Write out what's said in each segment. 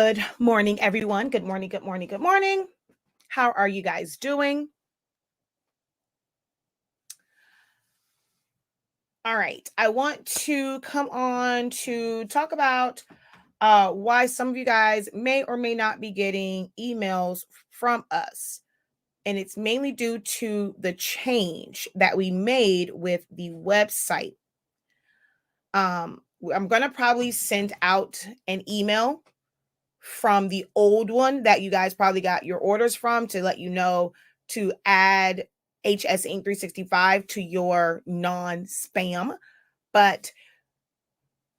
Good morning, everyone. Good morning, good morning, good morning. How are you guys doing? All right. I want to come on to talk about why some of you guys may or may not be getting emails from us. And it's mainly due to the change that we made with the website. I'm going to probably send out an email from the old one that you guys probably got your orders from to let you know to add HS Inc. 365 to your non-spam. But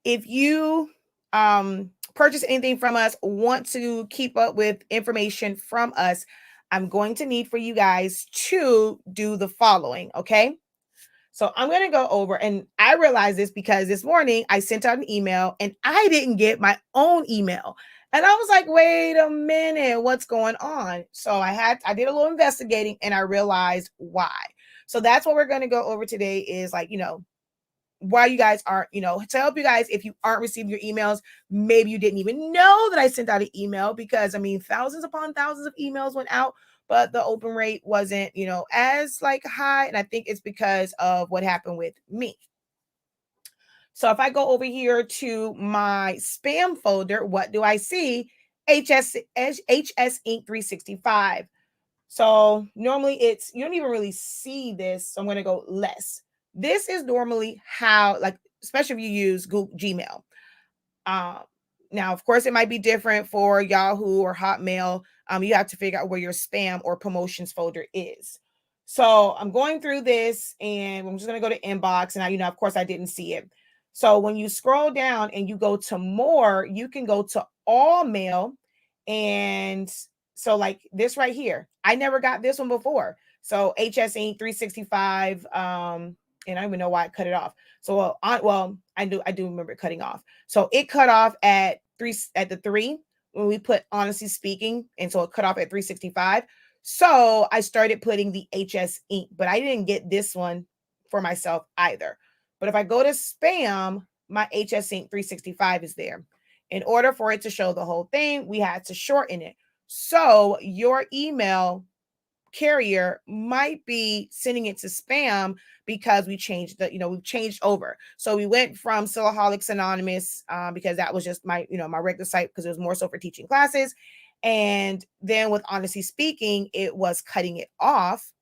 if you purchase anything from us, want to keep up with information from us, I'm going to need for you guys to do the following, okay? So I'm going to go over, and I realized this because this morning I sent out an email and I didn't get my own email. And I was like, wait a minute, what's going on? So I did a little investigating and I realized why. So that's what we're going to go over today is like, why you guys aren't, to help you guys if you aren't receiving your emails. Maybe you didn't even know that I sent out an email because thousands upon thousands of emails went out, but the open rate wasn't, as like high. And I think it's because of what happened with me. So if I go over here to my spam folder, what do I see? HS Inc. 365. So normally you don't even really see this. So I'm going to go less. This is normally how, like, especially if you use Google Gmail. Now, of course, it might be different for Yahoo or Hotmail. You have to figure out where your spam or promotions folder is. So I'm going through this and I'm just going to go to inbox. And of course, I didn't see it. So when you scroll down and you go to more, you can go to all mail. And so like this right here, I never got this one before. So HS Inc. 365. And I don't even know why I cut it off. So I do remember it cutting off. So it cut off at the 3 when we put honestly speaking, and so it cut off at 365. So I started putting the HS Inc., but I didn't get this one for myself either. But if I go to spam, my HS Inc. 365 is there. In order for it to show the whole thing, we had to shorten it. So your email carrier might be sending it to spam because we've changed over. So we went from Silaholics Anonymous because that was just my regular site because it was more so for teaching classes. And then with Honestly Speaking, it was cutting it off.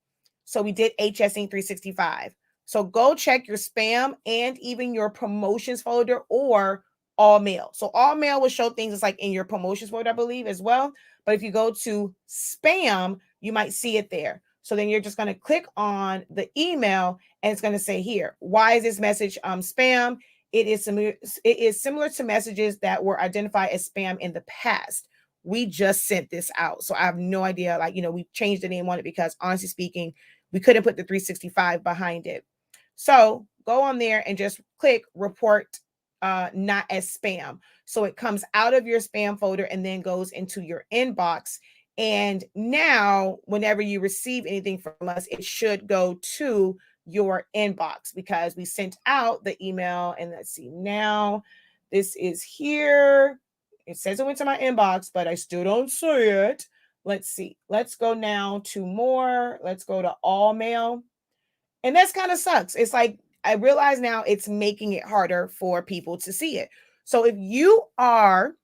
So we did HS Inc. 365. So go check your spam and even your promotions folder or all mail. So all mail will show things that's like in your promotions folder, I believe, as well. But if you go to spam, you might see it there. So then you're just going to click on the email and it's going to say here, why is this message spam? It is similar to messages that were identified as spam in the past. We just sent this out. So I have no idea. We changed the name on it because Honestly Speaking, we couldn't put the 365 behind it. So go on there and just click report not as spam. So it comes out of your spam folder and then goes into your inbox. And now whenever you receive anything from us, it should go to your inbox because we sent out the email. And let's see, now this is here. It says it went to my inbox, but I still don't see it. Let's see. Let's go now to more. Let's go to all mail. And that's kind of sucks. It's like, I realize now it's making it harder for people to see it. So if you are,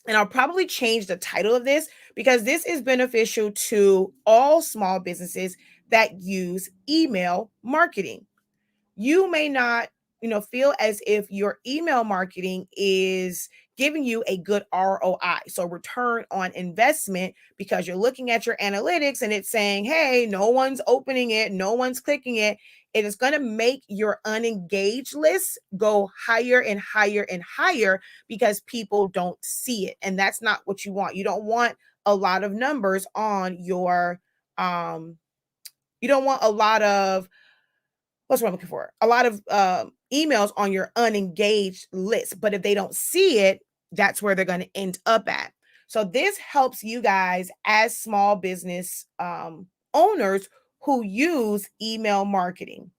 and I'll probably change the title of this because this is beneficial to all small businesses that use email marketing. You may not, feel as if your email marketing is giving you a good ROI. So return on investment, because you're looking at your analytics and it's saying, hey, no one's opening it, no one's clicking it. It is going to make your unengaged list go higher and higher and higher because people don't see it. And that's not what you want. You don't want a lot of numbers on your, you don't want a lot of, what's what I'm looking for? A lot of emails on your unengaged list. But if they don't see it, that's where they're going to end up at. So this helps you guys as small business owners who use email marketing.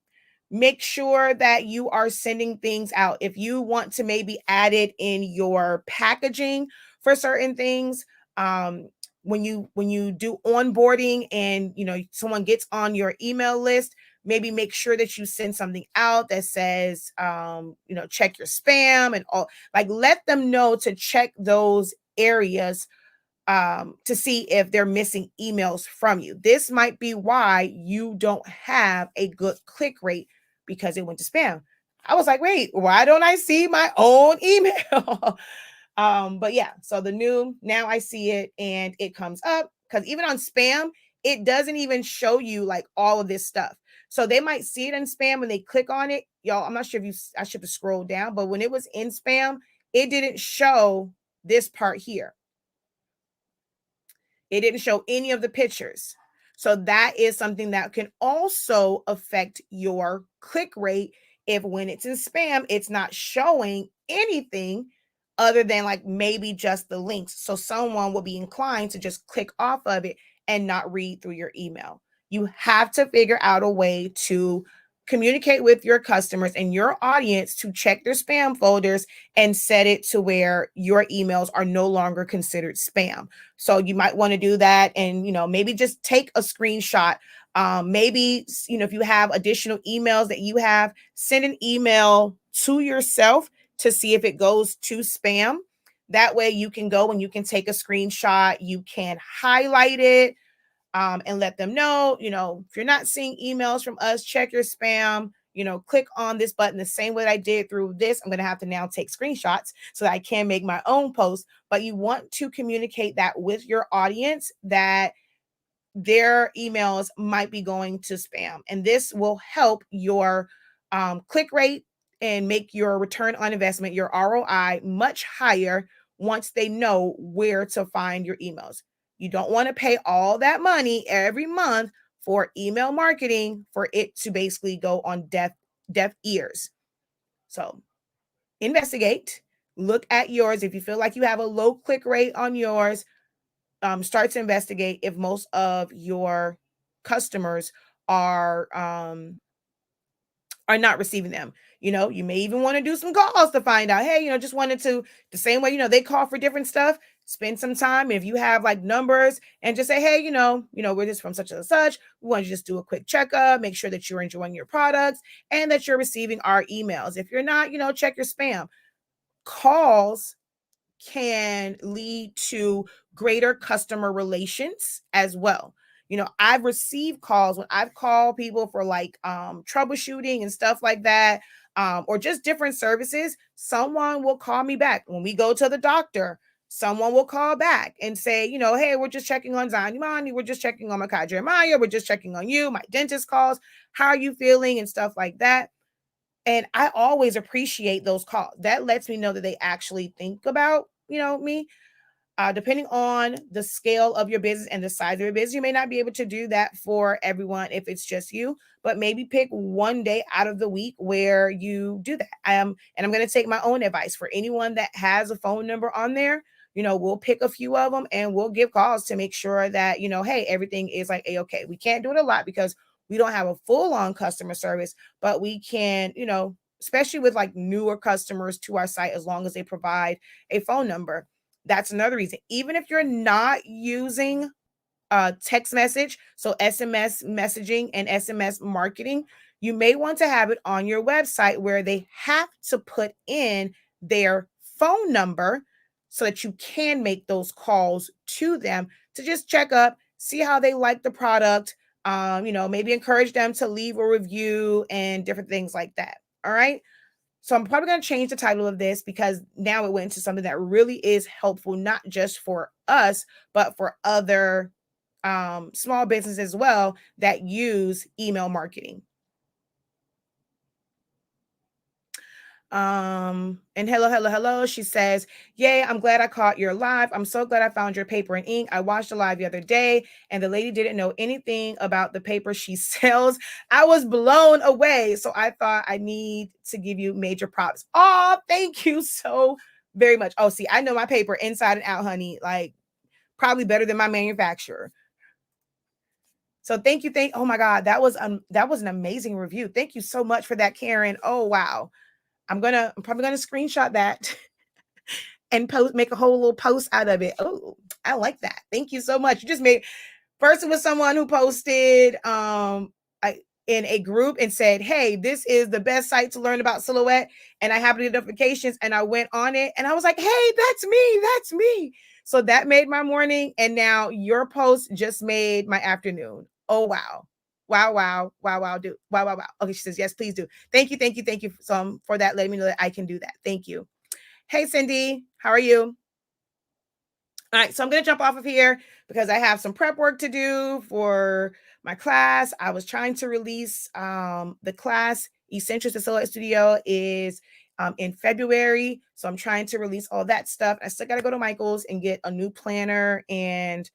Make sure that you are sending things out. If you want to maybe add it in your packaging for certain things. Um, when you do onboarding and someone gets on your email list, maybe make sure that you send something out that says check your spam and all, like let them know to check those areas to see if they're missing emails from you. This might be why you don't have a good click rate, because it went to spam. I was like, wait, why don't I see my own email? But yeah, so the new, now I see it and it comes up, because even on spam, it doesn't even show you like all of this stuff. So they might see it in spam when they click on it. Y'all, I'm not sure if I should have scrolled down, but when it was in spam, it didn't show this part here. It didn't show any of the pictures. So that is something that can also affect your click rate if when it's in spam, it's not showing anything other than like maybe just the links. So someone will be inclined to just click off of it and not read through your email. You have to figure out a way to communicate with your customers and your audience to check their spam folders and set it to where your emails are no longer considered spam. So you might want to do that, and maybe just take a screenshot. Maybe if you have additional emails that you have, send an email to yourself to see if it goes to spam. That way you can go and you can take a screenshot. You can highlight it and let them know, if you're not seeing emails from us, check your spam. Click on this button the same way that I did through this. I'm going to have to now take screenshots so that I can make my own post. But you want to communicate that with your audience, that their emails might be going to spam. And this will help your click rate and make your return on investment, your ROI, much higher once they know where to find your emails. You don't want to pay all that money every month for email marketing for it to basically go on deaf ears. So investigate, look at yours. If you feel like you have a low click rate on yours, start to investigate if most of your customers are not receiving them. You may even want to do some calls to find out, hey, just wanted to, the same way, they call for different stuff, spend some time. If you have like numbers, and just say, hey, we're just from such and such. We want to just do a quick checkup, make sure that you're enjoying your products and that you're receiving our emails. If you're not, check your spam. Calls can lead to greater customer relations as well. I've received calls when I've called people for like troubleshooting and stuff like that, or just different services. Someone will call me back when we go to the doctor. Someone will call back and say, hey, we're just checking on Zanimani. We're just checking on Makai Jeremiah. We're just checking on you. My dentist calls. How are you feeling? And stuff like that. And I always appreciate those calls. That lets me know that they actually think about, me. Depending on the scale of your business and the size of your business, you may not be able to do that for everyone if it's just you, but maybe pick one day out of the week where you do that. And I'm going to take my own advice for anyone that has a phone number on there. We'll pick a few of them and we'll give calls to make sure that, hey, everything is like A-okay. We can't do it a lot because we don't have a full-on customer service, but we can, especially with like newer customers to our site, as long as they provide a phone number. That's another reason. Even if you're not using text message, so SMS messaging and SMS marketing, you may want to have it on your website where they have to put in their phone number so that you can make those calls to them to just check up, see how they like the product, maybe encourage them to leave a review and different things like that. All right. So I'm probably going to change the title of this because now it went into something that really is helpful, not just for us, but for other small businesses as well that use email marketing. And hello. She says, yay, I'm glad I caught your live. I'm so glad I found your paper and ink. I watched the live the other day and the lady didn't know anything about the paper she sells. I was blown away. So I thought I need to give you major props. Oh, thank you so very much. Oh, see, I know my paper inside and out, honey, like probably better than my manufacturer. So thank you. Oh my God, that was an amazing review. Thank you so much for that, Karen. Oh, wow. I'm probably gonna screenshot that and make a whole little post out of it. Oh, I like that. Thank you so much. You just made first it was someone who posted in a group and said, hey, this is the best site to learn about silhouette. And I have the notifications and I went on it and I was like, hey, that's me. That's me. So that made my morning. And now your post just made my afternoon. Oh, wow. Wow, wow, wow, wow, do wow, wow, wow. Okay, she says, yes, please do. Thank you, thank you, thank you for that. Letting me know that I can do that. Thank you. Hey, Cindy, how are you? All right, so I'm going to jump off of here because I have some prep work to do for my class. I was trying to release the class Essentials to Silhouette Studio is in February. So I'm trying to release all that stuff. I still got to go to Michael's and get a new planner, and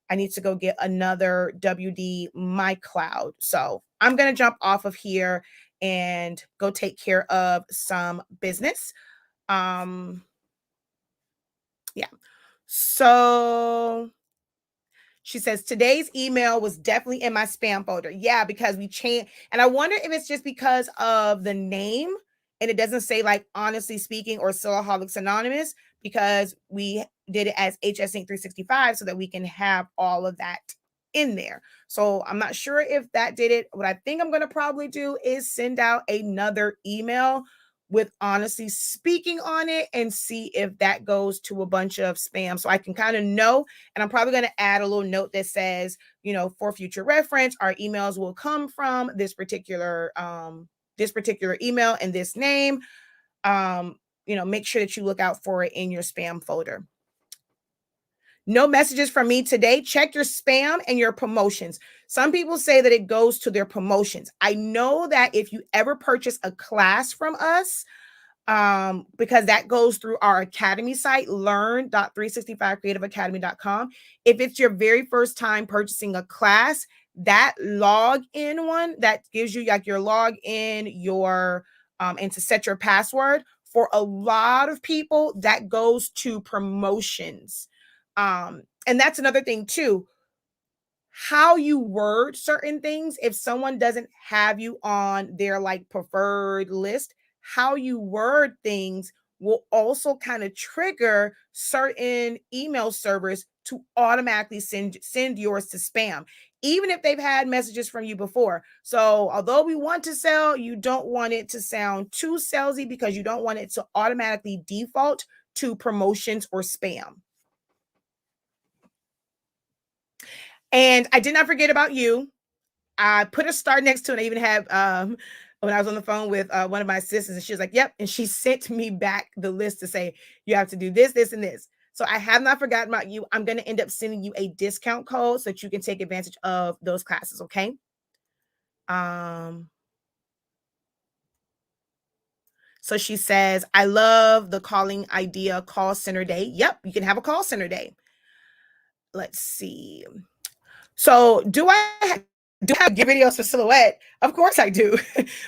I need to go get another WD My Cloud. So I'm going to jump off of here and go take care of some business. Yeah. So she says today's email was definitely in my spam folder. Yeah, because we changed. And I wonder if it's just because of the name and it doesn't say like Honestly Speaking or Soloholics Anonymous, because we did it as HS Inc. 365 so that we can have all of that in there. So I'm not sure if that did it. What I think I'm going to probably do is send out another email with Honestly Speaking on it and see if that goes to a bunch of spam so I can kind of know. And I'm probably going to add a little note that says, for future reference, our emails will come from this particular email and this name. Make sure that you look out for it in your spam folder. No messages from me today. Check your spam and your promotions. Some people say that it goes to their promotions. I know that if you ever purchase a class from us, because that goes through our academy site, learn.365creativeacademy.com. If it's your very first time purchasing a class, that login one that gives you like your login, and to set your password, for a lot of people, that goes to promotions. And that's another thing too, how you word certain things. If someone doesn't have you on their like preferred list, how you word things will also kind of trigger certain email servers to automatically send yours to spam, even if they've had messages from you before. So although we want to sell, you don't want it to sound too salesy because you don't want it to automatically default to promotions or spam. And I did not forget about you. I put a star next to it. I even have when I was on the phone with one of my assistants, and she was like, yep. And she sent me back the list to say, you have to do this, this, and this. So I have not forgotten about you. I'm going to end up sending you a discount code so that you can take advantage of those classes. Okay. So she says, I love the calling idea, call center day. Yep. You can have a call center day. Let's see. So do I have videos for silhouette? Of course I do.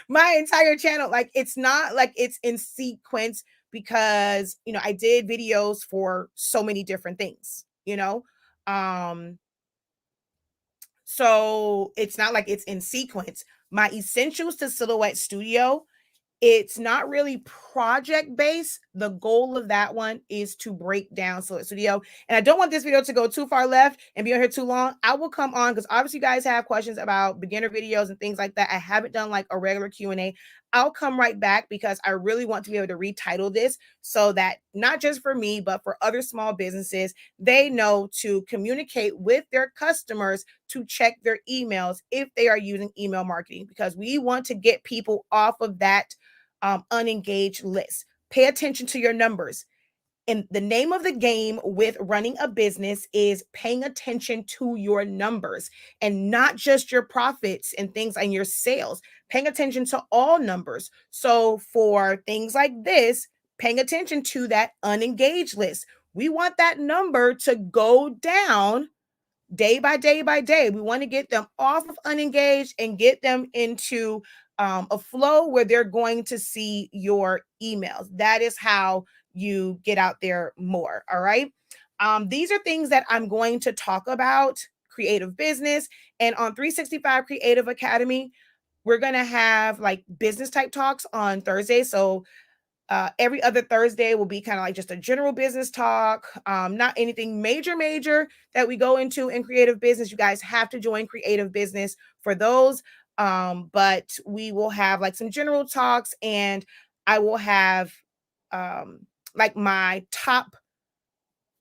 My entire channel, like, it's not like it's in sequence because, I did videos for so many different things, so it's not like it's in sequence. My Essentials to Silhouette Studio, it's not really project based. The goal of that one is to break down Silhouette Studio. And I don't want this video to go too far left and be on here too long. I will come on because obviously you guys have questions about beginner videos and things like that. I haven't done like a regular Q&A. I'll come right back because I really want to be able to retitle this so that not just for me, but for other small businesses, they know to communicate with their customers to check their emails if they are using email marketing, because we want to get people off of that unengaged list. Pay attention to your numbers. And the name of the game with running a business is paying attention to your numbers and not just your profits and things and your sales, paying attention to all numbers. So for things like this, paying attention to that unengaged list. We want that number to go down day by day by day. We want to get them off of unengaged and get them into a flow where they're going to see your emails. That is how you get out there more. All right. These are things that I'm going to talk about: creative business. And on 365 Creative Academy, we're going to have like business type talks on Thursday. So Every other Thursday will be kind of like just a general business talk, not anything major that we go into in creative business. You guys have to join creative business for those. But we will have like some general talks, and I will have like my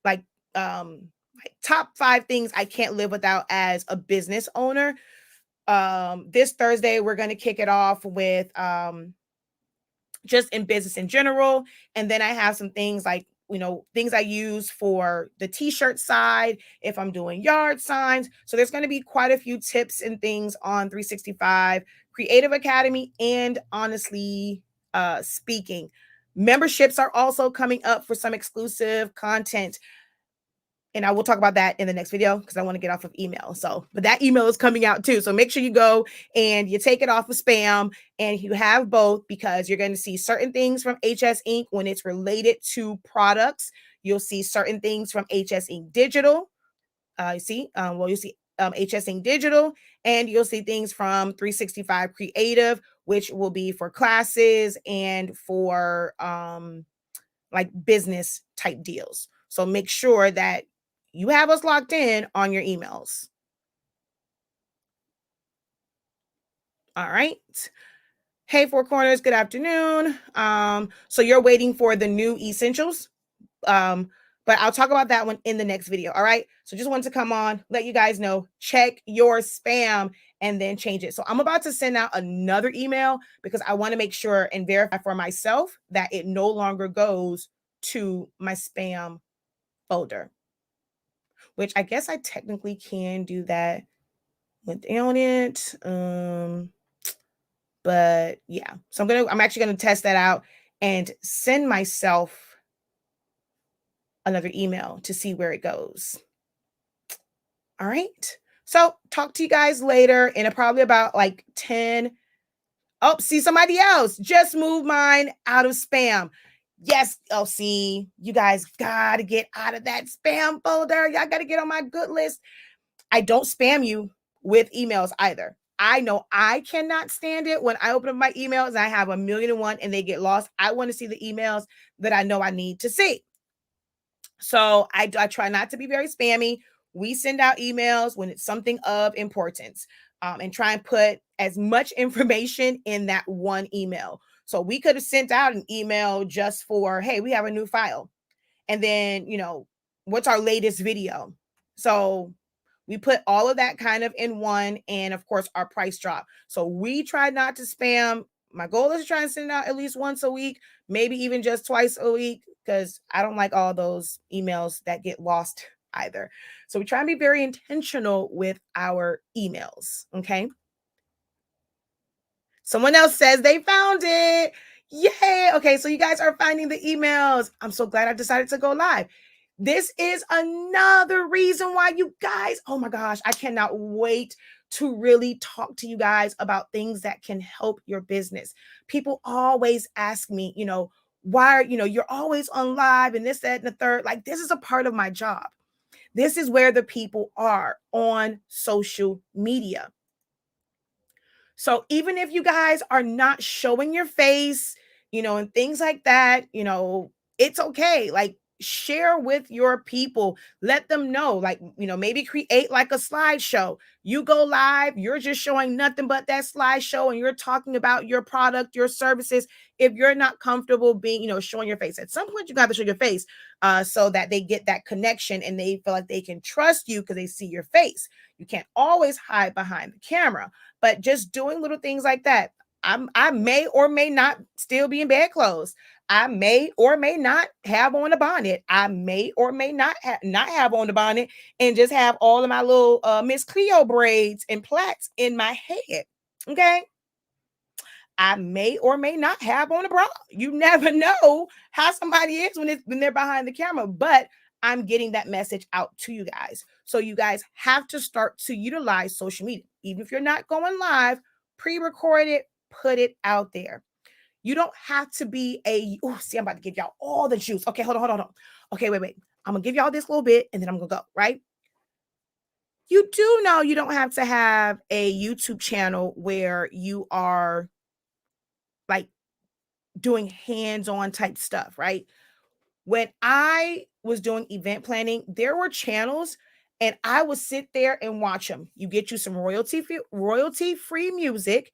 like top 5 things I can't live without as a business owner. This Thursday we're going to kick it off with just in business in general. And then I have some things like, things I use for the t-shirt side, if I'm doing yard signs. So there's going to be quite a few tips and things on 365 Creative Academy. And honestly, speaking, memberships are also coming up for some exclusive content. And I will talk about that in the next video because I want to get off of email. But that email is coming out too. So make sure you go and you take it off of spam and you have both, because you're going to see certain things from HS Inc. when it's related to products. You'll see certain things from HS Inc. Digital. You'll see HS Inc. Digital, and you'll see things from 365 Creative, which will be for classes and for like business type deals. So make sure that you have us locked in on your emails. All right. Hey, Four Corners, good afternoon. So you're waiting for the new essentials. But I'll talk about that one in the next video. All right. So just wanted to come on, let you guys know, check your spam and then change it. So I'm about to send out another email because I want to make sure and verify for myself that it no longer goes to my spam folder, which I guess I technically can do that without it. But yeah, so I'm actually going to test that out and send myself another email to see where it goes. All right. So talk to you guys later in probably about like 10. Oh, see somebody else just moved mine out of spam. Yes, LC, you guys got to get out of that spam folder. Y'all got to get on my good list. I don't spam you with emails either. I know I cannot stand it when I open up my emails and I have 1,000,001 and they get lost. I want to see the emails that I know I need to see. So I try not to be very spammy. We send out emails when it's something of importance, and try and put as much information in that one email. So we could have sent out an email just for, hey, we have a new file. And then, what's our latest video? So we put all of that kind of in one, and of course our price drop. So we try not to spam. My goal is to try and send it out at least once a week, maybe even just twice a week, because I don't like all those emails that get lost either. So we try and be very intentional with our emails. Okay. Someone else says they found it. Yay. Okay. So you guys are finding the emails. I'm so glad I decided to go live. This is another reason why you guys, oh my gosh, I cannot wait to really talk to you guys about things that can help your business. People always ask me, why, you're always on live and this, that, and the third. Like, this is a part of my job. This is where the people are on social media. So even if you guys are not showing your face, and things like that, it's okay. Like, share with your people, let them know, like, maybe create like a slideshow. You go live, you're just showing nothing but that slideshow and you're talking about your product, your services. If you're not comfortable being, showing your face, at some point you got to show your face, so that they get that connection and they feel like they can trust you because they see your face. You can't always hide behind the camera, but just doing little things like that. I may or may not still be in bed clothes. I may or may not have on a bonnet. I may or may not have on the bonnet and just have all of my little Miss Cleo braids and plaits in my head. Okay. I may or may not have on a bra. You never know how somebody is when they're behind the camera, but I'm getting that message out to you guys. So you guys have to start to utilize social media. Even if you're not going live, pre-record it, put it out there. You don't have to be I'm about to give y'all all the juice. Okay, hold on. Okay, wait. I'm going to give y'all this little bit and then I'm going to go, right? You do know you don't have to have a YouTube channel where you are like doing hands-on type stuff, right? When I was doing event planning, there were channels and I would sit there and watch them. You get you some royalty-free music,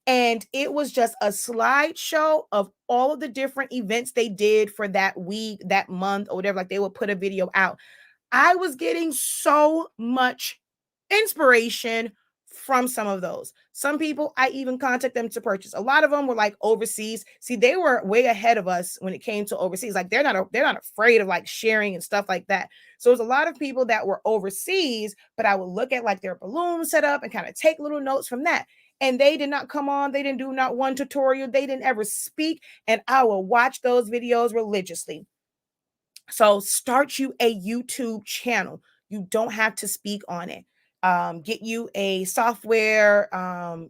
and it was just a slideshow of all of the different events they did for that week, that month, or whatever. Like they would put a video out. I was getting so much inspiration from some of those. Some people, I even contact them to purchase. A lot of them were like overseas. See, they were way ahead of us when it came to overseas. Like they're not afraid of like sharing and stuff like that. So there's a lot of people that were overseas, but I would look at like their balloon setup and kind of take little notes from that. And they did not come on. They didn't do not one tutorial. They didn't ever speak. And I will watch those videos religiously. So start you a YouTube channel. You don't have to speak on it. Get you a software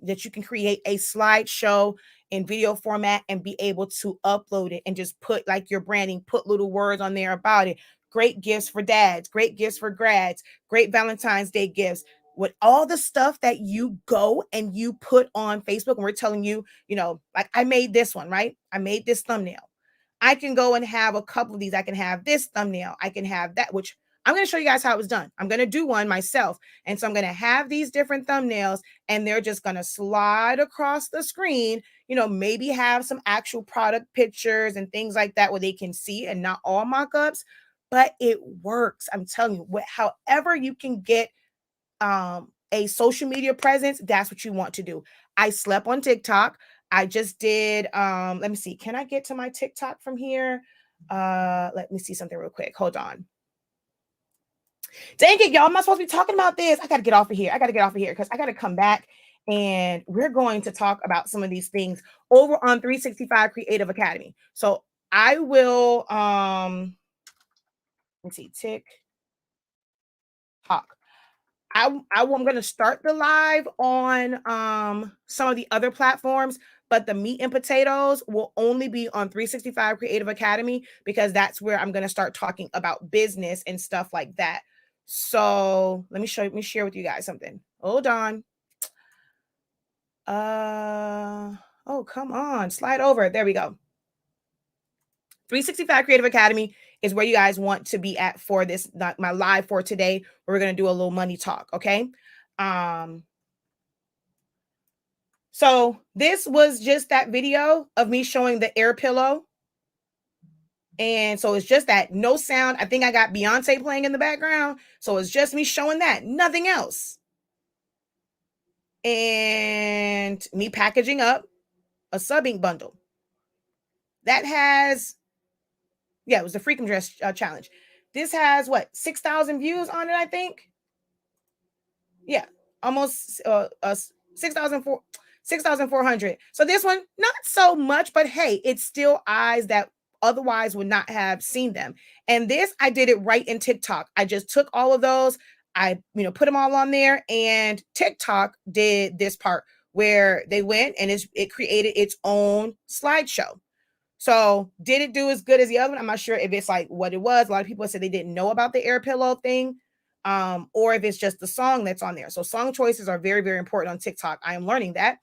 that you can create a slideshow in video format and be able to upload it and just put like your branding, put little words on there about it. Great gifts for dads, great gifts for grads, great Valentine's Day gifts. With all the stuff that you go and you put on Facebook, and we're telling you, you know, like I made this one, right? I made this thumbnail. I can go and have a couple of these. I can have this thumbnail. I can have that, which I'm going to show you guys how it was done. I'm going to do one myself. And so I'm going to have these different thumbnails and they're just going to slide across the screen, you know, maybe have some actual product pictures and things like that where they can see and not all mock-ups, but it works. I'm telling you, however you can get a social media presence, that's what you want to do. I slept on TikTok. I just did let me see. Can I get to my TikTok from here? Let me see something real quick. Hold on. Dang it, y'all. I'm not supposed to be talking about this. I got to get off of here. I got to get off of here because I got to come back and we're going to talk about some of these things over on 365 Creative Academy. So I will let's see, TikTok. I'm going to start the live on some of the other platforms, but the meat and potatoes will only be on 365 Creative Academy because that's where I'm going to start talking about business and stuff like that. So let me share with you guys something. Hold on. Oh, come on, slide over. There we go. 365 Creative Academy is where you guys want to be at for this, my live for today, where we're going to do a little money talk. Okay. So this was just that video of me showing the air pillow. And so it's just that, no sound. I think I got Beyonce playing in the background. So it's just me showing that, nothing else. And me packaging up a sub-ink bundle. That has, yeah, it was the Freakum Dress challenge. This has what, 6,000 views on it, I think. Yeah, almost 6,400. So this one, not so much, but hey, it's still eyes that otherwise would not have seen them. And this, I did it right in TikTok. I just took all of those, I, put them all on there, and TikTok did this part where they went and it created its own slideshow. So did it do as good as the other one? I'm not sure if it's like what it was. A lot of people said they didn't know about the air pillow thing, or if it's just the song that's on there. So song choices are very, very important on TikTok. I am learning that.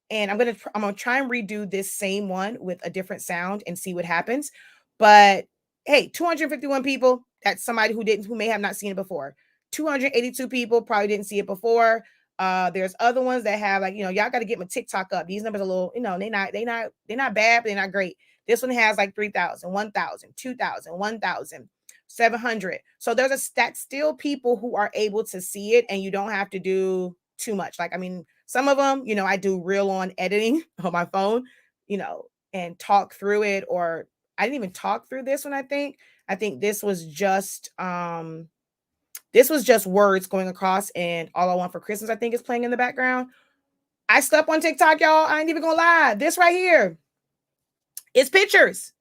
And I'm gonna try and redo this same one with a different sound and see what happens. But hey, 251 people. That's somebody who may have not seen it before. 282 people probably didn't see it before. There's other ones that have like, y'all got to get my TikTok up. These numbers are a little, they're not bad, but they're not great. This one has like 3,000, 1,000, 2,000, 1,000, 700. So that's still people who are able to see it, and you don't have to do too much. Like, I mean, some of them, I do real on editing on my phone, and talk through it. Or I didn't even talk through this one. I think this was just words going across, and All I Want for Christmas, I think, is playing in the background. I slept on TikTok, y'all. I ain't even gonna lie. This right here, it's pictures.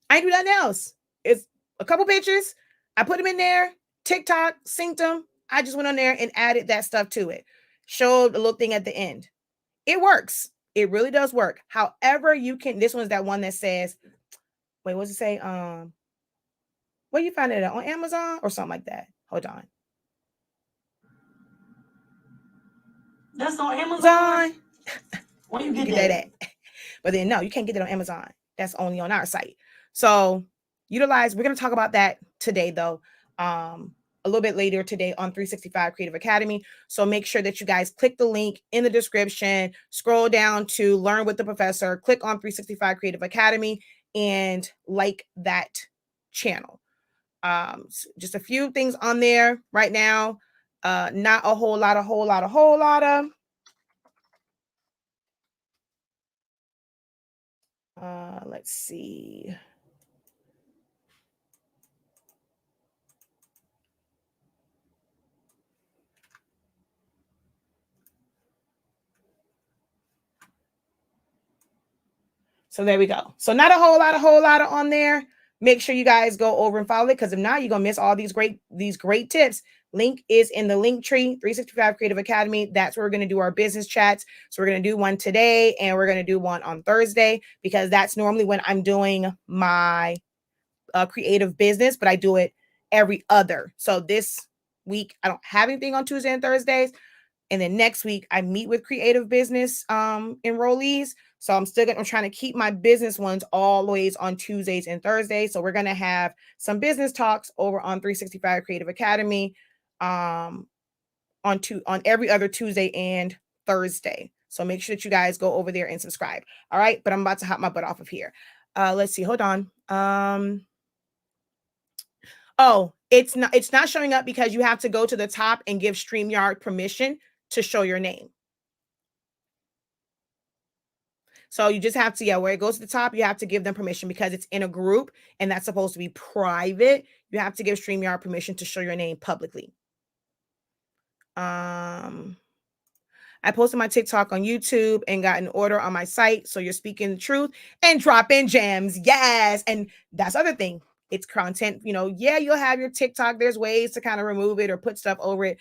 I ain't do nothing else. It's a couple pictures. I put them in there. TikTok synced them. I just went on there and added that stuff to it. Showed the little thing at the end. It works. It really does work. However, you can. This one's that one that says, wait, what's it say? Where you find it at? On Amazon or something like that? Hold on. That's on Amazon. Where you get that at? But then no, you can't get it on Amazon. That's only on our site. So utilize, we're going to talk about that today though. A little bit later today on 365 Creative Academy. So make sure that you guys click the link in the description, scroll down to Learn with the Professor, click on 365 Creative Academy, and like that channel. Just a few things on there right now. Not a whole lot of. Let's see. So there we go. So not a whole lot on there. Make sure you guys go over and follow it, because if not, you're gonna miss all these great tips. Link is in the link tree, 365 Creative Academy. That's where we're gonna do our business chats. So we're gonna do one today and we're gonna do one on Thursday, because that's normally when I'm doing my creative business, but I do it every other. So this week I don't have anything on Tuesday and Thursdays. And then next week I meet with creative business enrollees. So I'm trying to keep my business ones always on Tuesdays and Thursdays. So we're going to have some business talks over on 365 Creative Academy on every other Tuesday and Thursday. So make sure that you guys go over there and subscribe. All right. But I'm about to hop my butt off of here. Let's see. Hold on. Oh, it's not showing up because you have to go to the top and give StreamYard permission to show your name. So you just have to, where it goes to the top, you have to give them permission because it's in a group and that's supposed to be private. You have to give StreamYard permission to show your name publicly. I posted my TikTok on YouTube and got an order on my site. So you're speaking the truth and dropping gems. Yes. And that's the other thing. It's content, you'll have your TikTok. There's ways to kind of remove it or put stuff over it.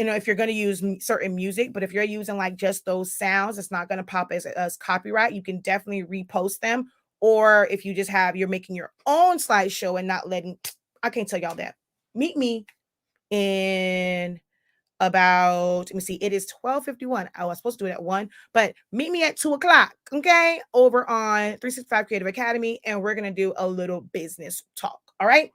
If you're going to use certain music, but if you're using like just those sounds, it's not going to pop as copyright. You can definitely repost them. Or if you just you're making your own slideshow and not I can't tell y'all that. Meet me in about, let me see, it is 12:51. I was supposed to do it at 1, but meet me at 2:00, okay, over on 365 Creative Academy, and we're gonna do a little business talk. All right,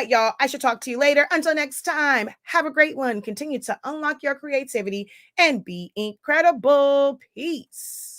y'all, I should talk to you later. Until next time, have a great one. Continue to unlock your creativity and be incredible. Peace.